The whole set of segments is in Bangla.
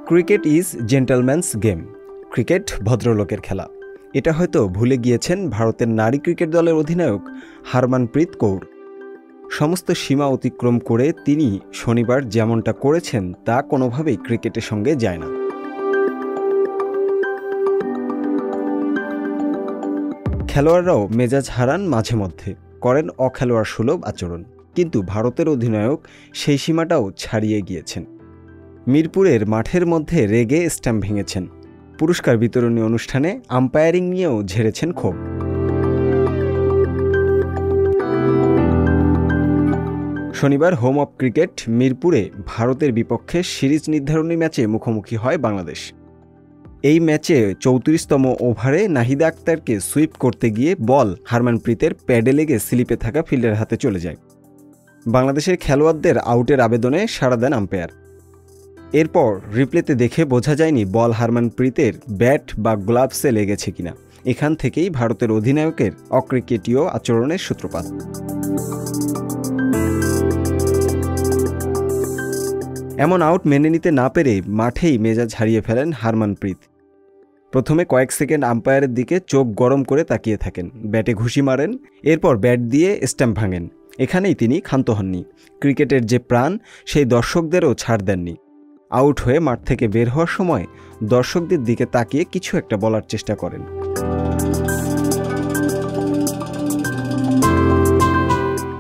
Cricket is gentleman's game. Cricket ভদ্রলোকের খেলা। এটা হয়তো ভুলে গিয়েছেন ভারতের নারী ক্রিকেট দলের অধিনায়ক হারমানপ্রীত কৌর। সমস্ত সীমা অতিক্রম করে তিনি শনিবার যেমনটা করেছেন তা কোনোভাবেই ক্রিকেটের সঙ্গে যায় না। খেলোয়াড়রাও মেজাজ হারান, মাঝে মধ্যে করেন অখেলোয়াড় সুলভ আচরণ, কিন্তু ভারতের অধিনায়ক সেই সীমাটাও ছাড়িয়ে গিয়েছেন। মিরপুরের মাঠের মধ্যে রেগে স্ট্যাম্প ভেঙেছেন। পুরস্কার বিতরণী অনুষ্ঠানে আম্পায়ারিং নিয়েও ঝেড়েছেন ক্ষোভ। শনিবার হোম অব ক্রিকেট মিরপুরে ভারতের বিপক্ষে সিরিজ নির্ধারণী ম্যাচে মুখোমুখি হয় বাংলাদেশ। এই ম্যাচে 34তম ওভারে নাহিদা আক্তারকে সুইপ করতে গিয়ে বল হারমানপ্রীতের প্যাডে লেগে স্লিপে থাকা ফিল্ডারের হাতে চলে যায়। বাংলাদেশের খেলোয়াড়দের আউটের আবেদনে সাড়া দেন আম্পায়ার। এরপর রিপ্লেতে দেখে বোঝা যায়নি বল হারমানপ্রীতের ব্যাট বা গ্লাভসে লেগেছে কিনা। এখান থেকেই ভারতের অধিনায়কের অক্রিকেটীয় আচরণের সূত্রপাত। এমন আউট মেনে নিতে না পেরে মাঠেই মেজাজ হারিয়ে ফেলেন হারমানপ্রীত। প্রথমে কয়েক সেকেন্ড আম্পায়ারের দিকে চোখ গরম করে তাকিয়ে থাকেন, ব্যাটে ঘুষি মারেন, এরপর ব্যাট দিয়ে স্ট্যাম্প ভাঙেন। এখানেই তিনি ক্ষান্ত হননি। ক্রিকেটের যে প্রাণ, সেই দর্শকদেরও ছাড় দেননি। আউট হয়ে মাঠ থেকে বের হওয়ার সময় দর্শকদের দিকে তাকিয়ে কিছু একটা বলার চেষ্টা করেন।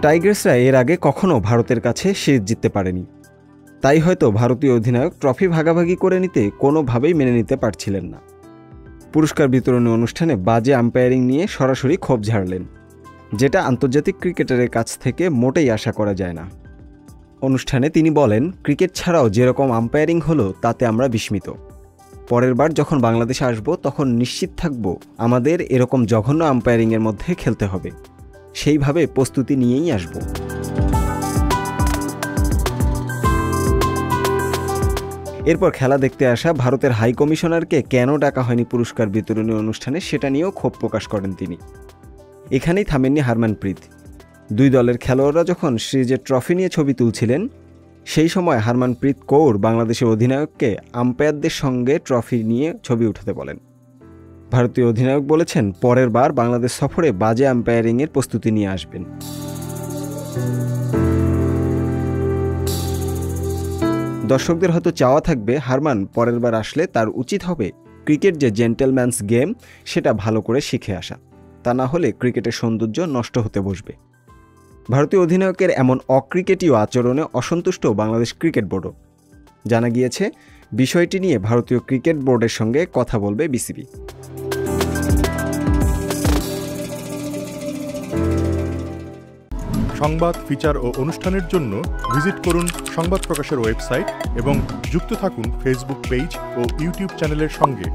টাইগার্সরা এর আগে কখনো ভারতের কাছে সিরিজ জিততে পারেনি। তাই হয়তো ভারতীয় অধিনায়ক ট্রফি ভাগাভাগি করে নিতে কোনোভাবেই মেনে নিতে পারছিলেন না। পুরস্কার বিতরণী অনুষ্ঠানে বাজে আম্পায়ারিং নিয়ে সরাসরি ক্ষোভ ঝাড়লেন, যেটা আন্তর্জাতিক ক্রিকেটারের কাছ থেকে মোটেই আশা করা যায় না। অনুষ্ঠানে তিনি বলেন, ক্রিকেট ছাড়াও যেরকম আম্পায়ারিং হলো তাতে আমরা বিস্মিত। পরের বার যখন বাংলাদেশে আসব তখন নিশ্চিত থাকব আমাদের এরকম জঘন্য আম্পায়ারিংয়ের মধ্যে খেলতে হবে। সেইভাবে প্রস্তুতি নিয়েই আসব। এরপর খেলা দেখতে আসা ভারতের হাই কমিশনারকে কেন ডাকা হয়নি পুরস্কার বিতরণী অনুষ্ঠানে, সেটা নিয়েও ক্ষোভ প্রকাশ করেন তিনি। এখানেই থামেননি হারমানপ্রীত। দুই দলের খেলোয়াড়রা যখন সিরিজের ট্রফি নিয়ে ছবি তুলছিলেন, সেই সময় হারমানপ্রীত কৌর বাংলাদেশের অধিনায়ককে আম্পায়ারদের সঙ্গে ট্রফি নিয়ে ছবি উঠাতে বলেন। ভারতীয় অধিনায়ক বলেছেন, পরের বার বাংলাদেশ সফরে বাজে আম্পায়ারিংয়ের প্রস্তুতি নিয়ে আসবেন। দর্শকদের হয়তো চাওয়া থাকবে হারমান পরের বার আসলে তার উচিত হবে ক্রিকেট যে জেন্টলম্যানস গেম সেটা ভালো করে শিখে আসা। তা না হলে ক্রিকেটের সৌন্দর্য নষ্ট হতে বসবে। ভারতীয় অধিনায়কের এমন অক্রিকেটীয় আচরণে অসন্তুষ্ট বাংলাদেশ ক্রিকেট বোর্ডও। জানা গিয়েছে বিষয়টি নিয়ে ভারতীয় ক্রিকেট বোর্ডের সঙ্গে কথা বলবে বিসিবি। সংবাদ, ফিচার ও অনুষ্ঠানের জন্য ভিজিট করুন সংবাদ প্রকাশের ওয়েবসাইট এবং যুক্ত থাকুন ফেসবুক পেজ ও ইউটিউব চ্যানেলের সঙ্গে।